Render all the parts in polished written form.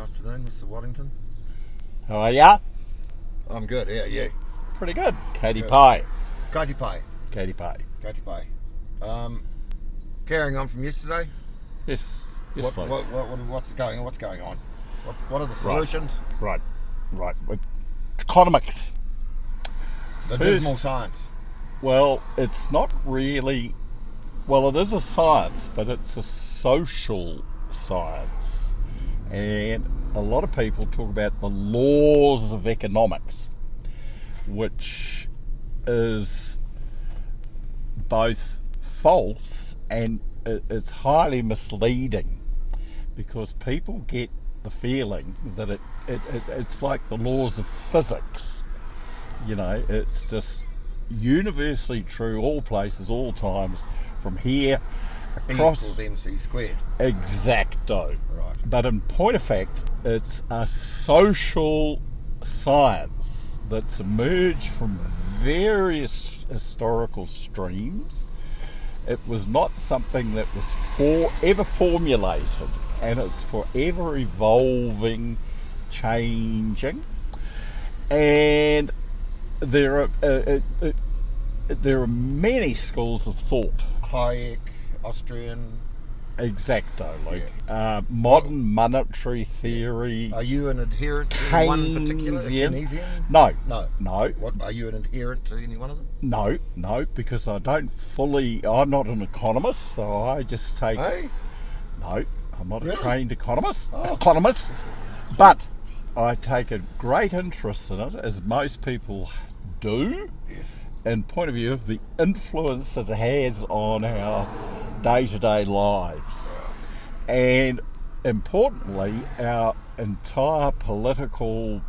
Afternoon, Mr. Waddington. How are ya? I'm good, yeah. Pretty good. Katie Good. Pie. Katie Pie. Katie Pie. Katie Pie. Carrying on from yesterday, Yes. Yes. what's going on? What are the solutions? Right. With economics. The First- dismal science. Well, it's not really. Well, it is a science, but it's a social science. And a lot of people talk about the laws of economics, which is both false and it's highly misleading, because people get the feeling that it's like the laws of physics. You know, it's just universally true, all places, all times, from here across. E equals MC squared. Exacto. Right. But in point of fact, it's a social science that's emerged from various historical streams. It was not something that was forever formulated, and it's forever evolving, changing. And there are many schools of thought. Hayek, Austrian. Exacto, Luke. Modern monetary theory. Are you an adherent to any one particular? Keynesian? Keynesian? No. What, are you an adherent to any one of them? No, because I don't I'm not an economist, so I just take. Hey? No, I'm not Really? a trained economist. Oh. But I take a great interest in it, as most people do, Yes. in point of view of the influence it has on our day-to-day lives, and importantly, our entire political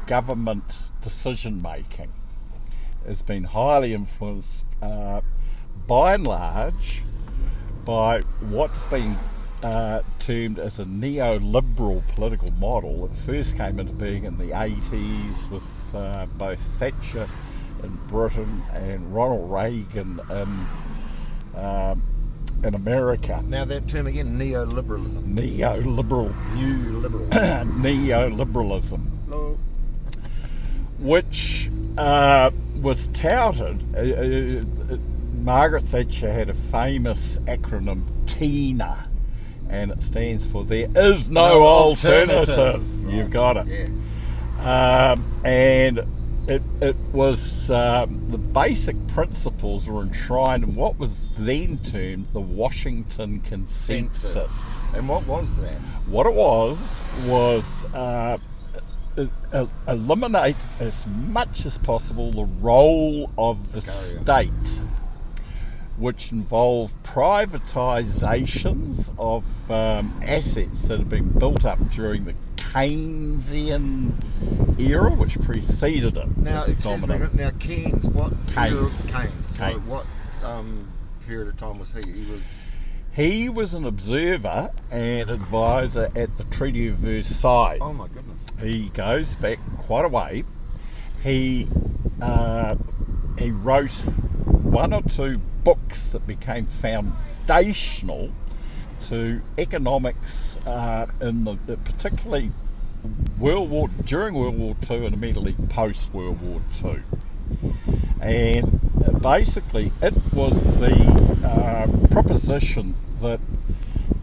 government decision-making has been highly influenced, by and large, by what's been termed as a neoliberal political model that first came into being in the 80s with both Thatcher in Britain and Ronald Reagan in America. Now that term again, neoliberalism. Neoliberal. New liberal. Neoliberalism, No. which was touted. Margaret Thatcher had a famous acronym, TINA, and it stands for There Is No Alternative. Right. You've got it. Yeah. And it was the basic principles were enshrined in what was then termed the Washington Consensus. And what was that? What it was eliminate as much as possible the role of the state, which involved privatisations of assets that had been built up during the Keynesian era, which preceded it. Now, as a excuse me, dominant. now Keynes, what period of Keynes. Keynes? So Keynes. what period of time was he? He was an observer and advisor at the Treaty of Versailles. Oh my goodness. He goes back quite a way. He wrote one or two books that became foundational to economics in the particularly during World War II and immediately post World War II. And basically, it was the proposition that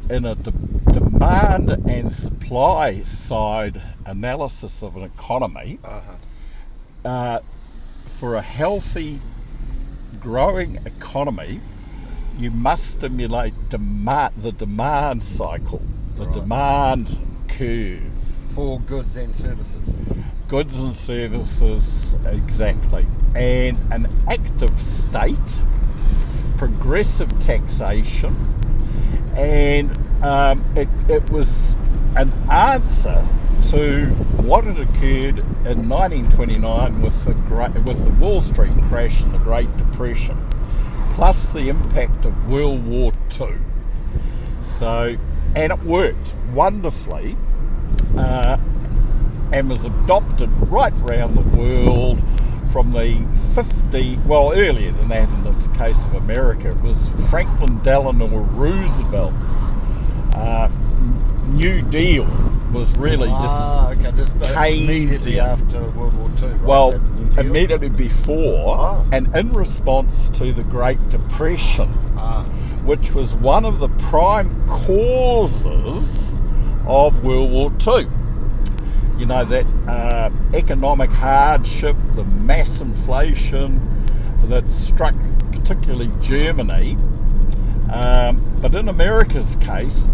in a demand and supply side analysis of an economy, for a healthy, growing economy, you must stimulate the demand cycle, the demand curve. For goods and services. Goods and services, exactly. And an active state, progressive taxation, and it was an answer to what had occurred in 1929 with the Wall Street crash and the Great Depression, plus the impact of World War II. So, and it worked wonderfully, and was adopted right around the world from the earlier than that in this case of America. It was Franklin Delano Roosevelt's New Deal was really okay. This immediately Keynesian. after World War II, right? Well, At New Deal? immediately before, Oh. and in response to the Great Depression, Ah, which was one of the prime causes of World War II. You know, that economic hardship, the mass inflation that struck particularly Germany. But in America's case,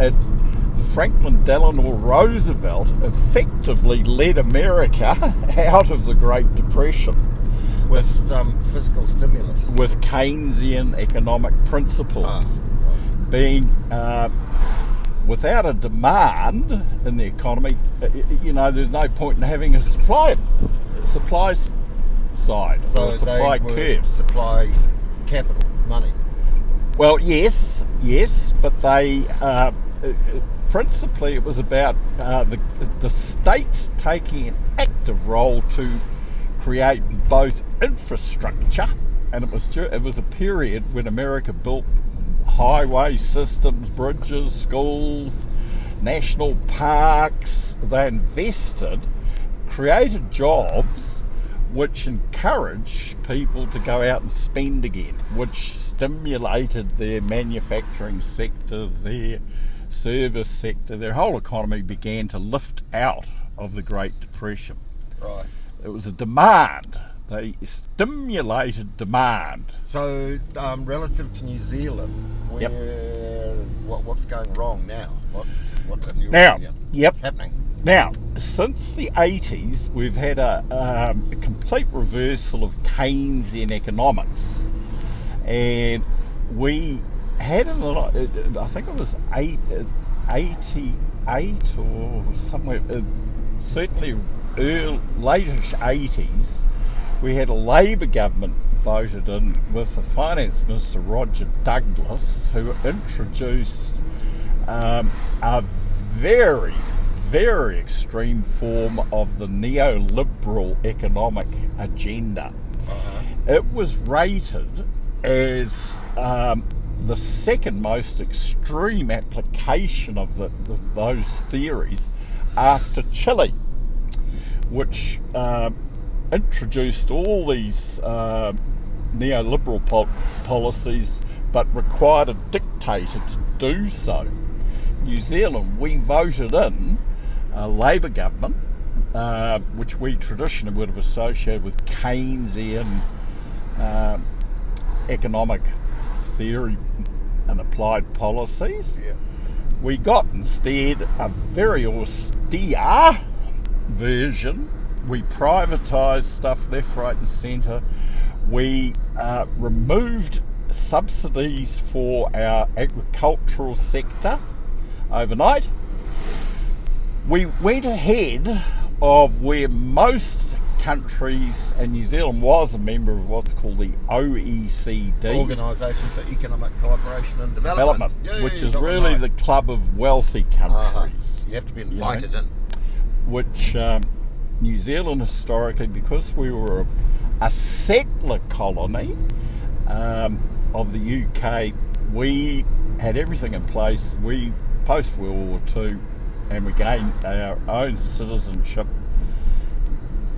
Franklin Delano Roosevelt effectively led America out of the Great Depression with fiscal stimulus. with Keynesian economic principles. Right. Being without a demand in the economy, you know, there's no point in having a supply side, So or a supply they curve. supply capital, money. Well, yes, but they principally it was about the state taking an active role to create both infrastructure, and it was a period when America built highway systems, bridges, schools, national parks. They invested, created jobs, which encouraged people to go out and spend again, which stimulated their manufacturing sector, their service sector. Their whole economy began to lift out of the Great Depression. Right. It was a demand. They stimulated demand. So, relative to New Zealand, where what's going wrong now? What's in your opinion? What's happening? Now, since the 80s, we've had a complete reversal of Keynesian economics. And we had, I think it was 88 or somewhere, certainly late-ish 80s, we had a Labour government voted in with the Finance Minister, Roger Douglas, who introduced a very, very extreme form of the neoliberal economic agenda. It was rated as the second most extreme application of those theories after Chile, which introduced all these neoliberal policies but required a dictator to do so. New Zealand, we voted in a Labour government, which we traditionally would have associated with Keynesian economic theory and applied policies. Yeah. We got instead a very austere version. We privatised stuff left, right and centre. We removed subsidies for our agricultural sector overnight. We went ahead of where most countries, and New Zealand was a member of what's called the OECD, Organisation for Economic Cooperation and Development. Yay, which is got one really right. the club of wealthy countries. You have to be invited in. Which New Zealand historically, because we were a settler colony of the UK, we had everything in place. We, post World War II, and we gained our own citizenship.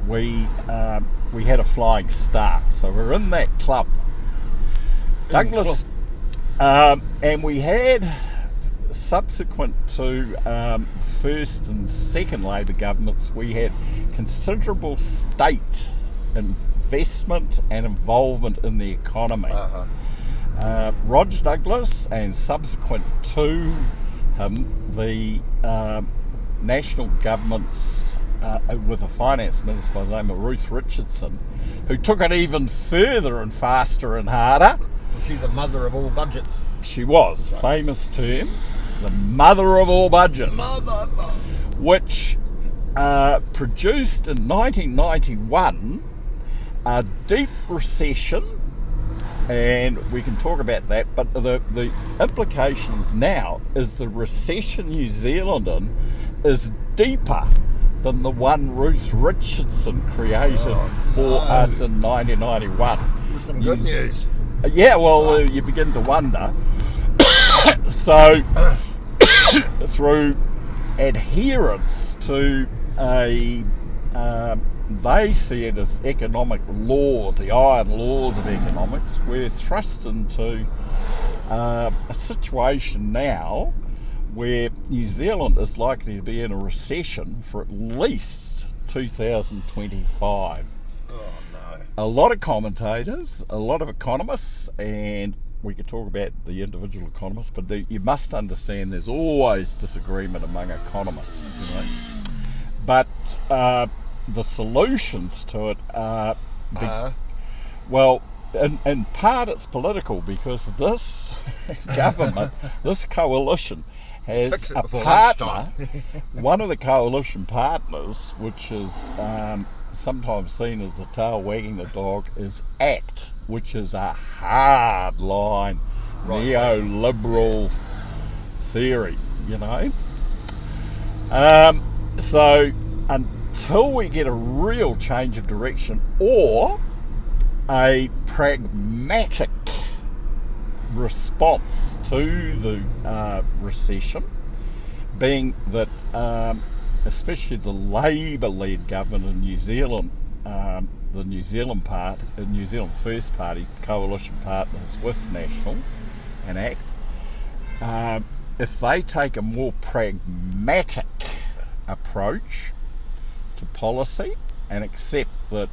We had a flying start, so we're in that club. Douglas, and we had, subsequent to first and second Labour governments, we had considerable state investment and involvement in the economy. Roger Douglas, and subsequent to him, the national governments with a finance minister by the name of Ruth Richardson, who took it even further and faster and harder. Was she the mother of all budgets? She was, famous term, the mother of all budgets, which produced in 1991 a deep recession, and we can talk about that, but the implications now is the recession New Zealand in is deeper than the one Ruth Richardson created for us in 1991. There's some good news. Yeah, well, you begin to wonder. So, through adherence to a they see it as economic laws, the iron laws of economics. We're thrust into a situation now where New Zealand is likely to be in a recession for at least 2025. Oh no. A lot of commentators, a lot of economists, and we could talk about the individual economists, but you must understand there's always disagreement among economists, you know. But the solutions to it are, well, in part it's political, because this government, this coalition, has a partner, one of the coalition partners, which is sometimes seen as the tail wagging the dog, is ACT, which is a hard line neoliberal theory, you know. So until we get a real change of direction or a pragmatic response to the recession, being that especially the Labour-led government in New Zealand, the New Zealand First Party coalition partners with National and ACT, if they take a more pragmatic approach to policy and accept that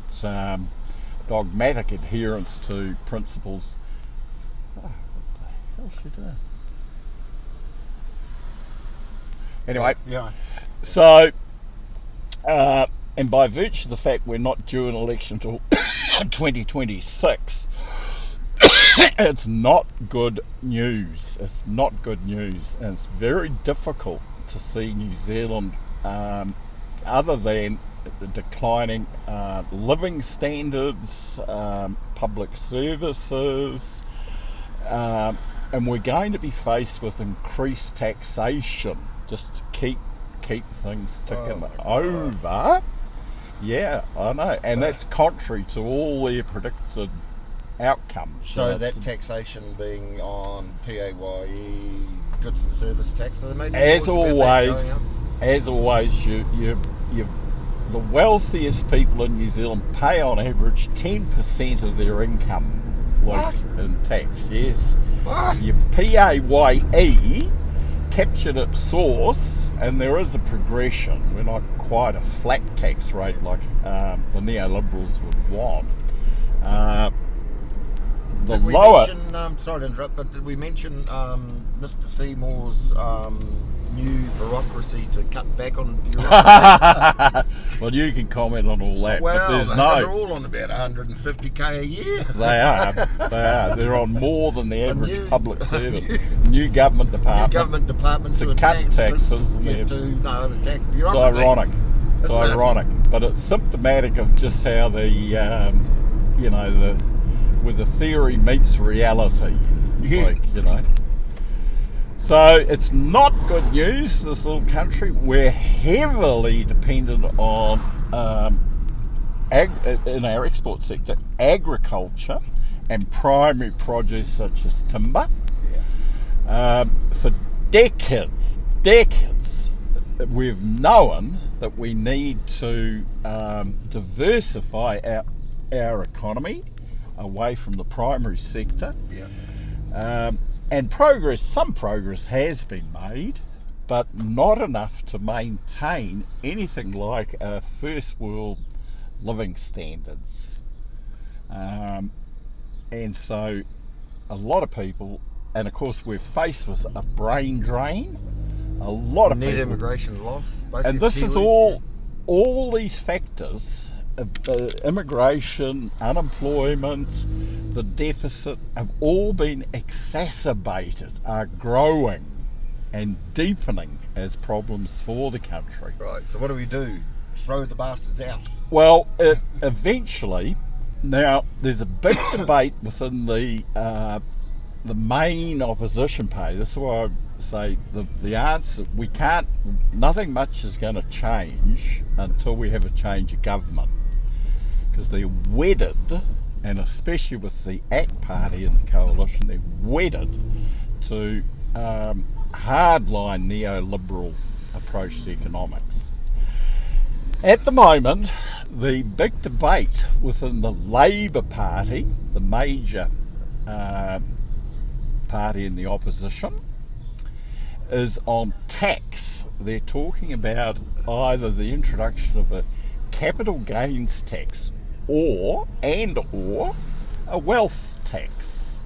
dogmatic adherence to principles. Oh, what the hell's she doing? Anyway, yeah. So, and by virtue of the fact we're not due an election till 2026, it's not good news. It's not good news, and it's very difficult to see New Zealand, other than declining living standards, public services, and we're going to be faced with increased taxation just to keep things ticking over. Yeah, I know, and that's contrary to all their predicted outcomes. So that taxation being on PAYE, goods and service tax, so maybe as always, you the wealthiest people in New Zealand pay on average 10% of their income in tax. Yes, what? Your PAYE captured at source, and there is a progression. We're not quite a flat tax rate like the neoliberals would want. The did we lower. Mention, sorry to interrupt, but did we mention Mr. Seymour's new bureaucracy to cut back on bureaucracy? Well, you can comment on all that, Well, but there's they're all on about 150k a year. They are. They're on more than the average public servant. New government department. New government departments to cut taxes and attack bureaucracy. It's ironic. It's ironic, but it's symptomatic of just how the where the theory meets reality. Yeah. So it's not good news for this little country. We're heavily dependent on, in our export sector, agriculture and primary produce such as timber. Yeah. For decades, we've known that we need to diversify our economy away from the primary sector. Yeah. And some progress has been made, but not enough to maintain anything like first world living standards. And so a lot of people, and of course we're faced with a brain drain, a lot of net people, immigration loss, and this is all these factors, immigration, unemployment, the deficit, have all been exacerbated, are growing and deepening as problems for the country. Right, so what do we do? Throw the bastards out? Well, eventually, now there's a big debate within the main opposition party. This is why I say the answer, nothing much is going to change until we have a change of government, because they're wedded, and especially with the ACT party in the coalition, they're wedded to hardline neoliberal approach to economics. At the moment, the big debate within the Labour Party, the major party in the opposition, is on tax. They're talking about either the introduction of a capital gains tax or a wealth tax.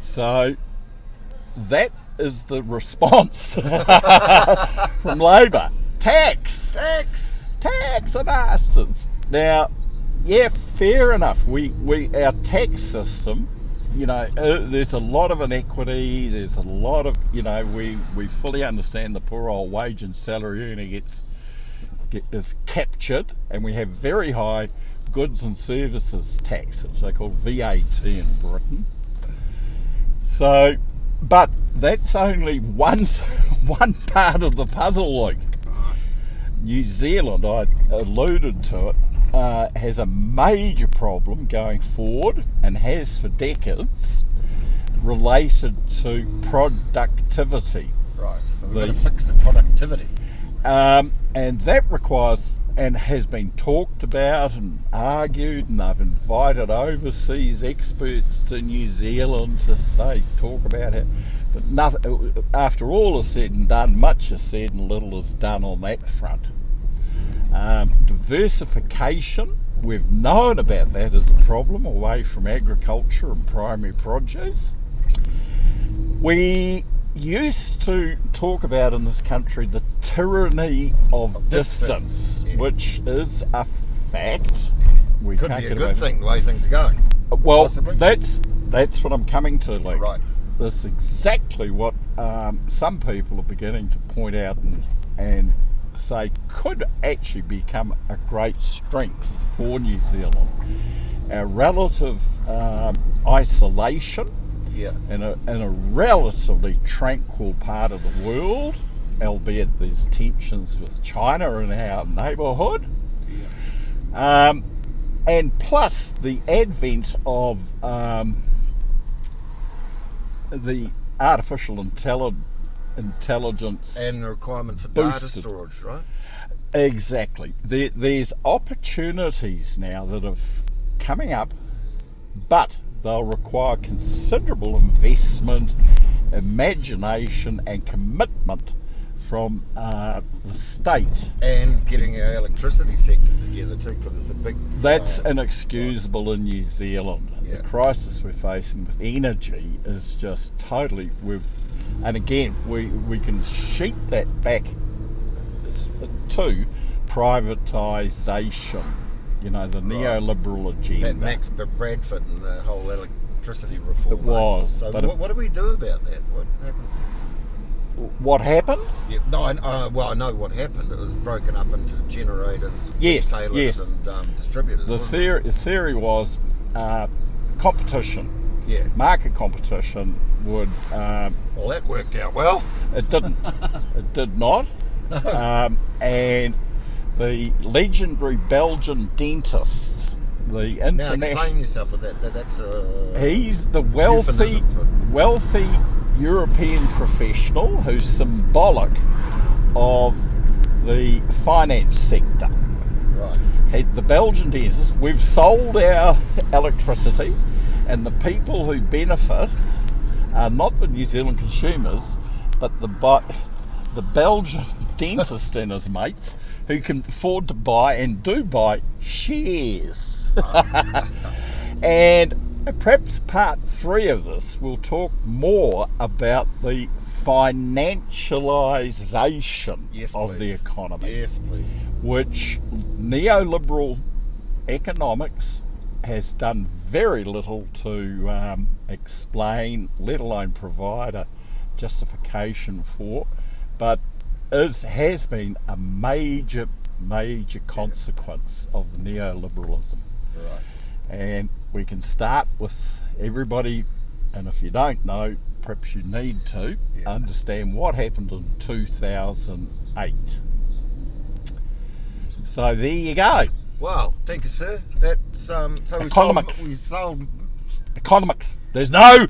So that is the response from Labour. Tax the bastards. Now, yeah, fair enough. Our tax system, there's a lot of inequity. There's a lot of, we fully understand the poor old wage and salary earner is captured, and we have very high goods and services tax, which they call VAT in Britain. So, but that's only one part of the puzzle, Luke. New Zealand, I alluded to it, has a major problem going forward, and has for decades, related to productivity. Right, so we've got to fix the productivity. And that requires, and has been talked about and argued, and they've invited overseas experts to New Zealand to talk about it. But nothing, after all is said and done, much is said and little is done on that front. Diversification, we've known about that as a problem away from agriculture and primary produce. We used to talk about in this country the tyranny of distance, which is a fact. We could can't be a get good away thing the way things are going. Well, possibly. that's what I'm coming to, Luke. Right. That's exactly what some people are beginning to point out and say could actually become a great strength for New Zealand. Our relative isolation in a relatively tranquil part of the world, albeit there's tensions with China in our neighbourhood, and plus the advent of the artificial intelligence and the requirement for boosted. data storage, right? Exactly. There's opportunities now that are coming up, but they'll require considerable investment, imagination and commitment from the state. And getting our electricity sector together too, because it's a big... That's inexcusable in New Zealand. Yeah. The crisis we're facing with energy is just totally... And again, we can sheet that back to privatisation, the neoliberal agenda. That Max Bradford and the whole electricity reform. It was. So what do we do about that? What happens? What happened? Yeah, no, I know what happened. It was broken up into generators, retailers, yes. and distributors. The theory was competition. Yeah. Market competition would... well, that worked out well. It didn't. It did not. And the legendary Belgian dentist, the international... Now explain yourself with that. That's a... He's the wealthy European professional who's symbolic of the finance sector. Right. The Belgian dentist, we've sold our electricity, and the people who benefit are not the New Zealand consumers, but the Belgian dentist and his mates who can afford to buy and do buy shares. And perhaps part 3 of this will talk more about the financialisation of the economy. Yes, please. Which neoliberal economics has done very little to explain, let alone provide a justification for, but has been a major consequence of neoliberalism. Right. And we can start with everybody, and if you don't know, perhaps you need to understand what happened in 2008. So there you go. Wow, thank you, sir. That's so Economics. we sold Economics. There's no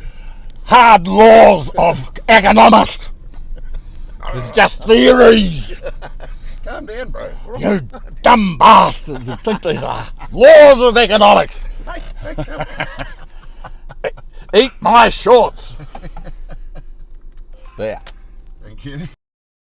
hard laws of economics. It's just theories. Calm down, bro. You dumb bastards who think these are laws of economics. Hey, come on. Eat my shorts. There. Thank you.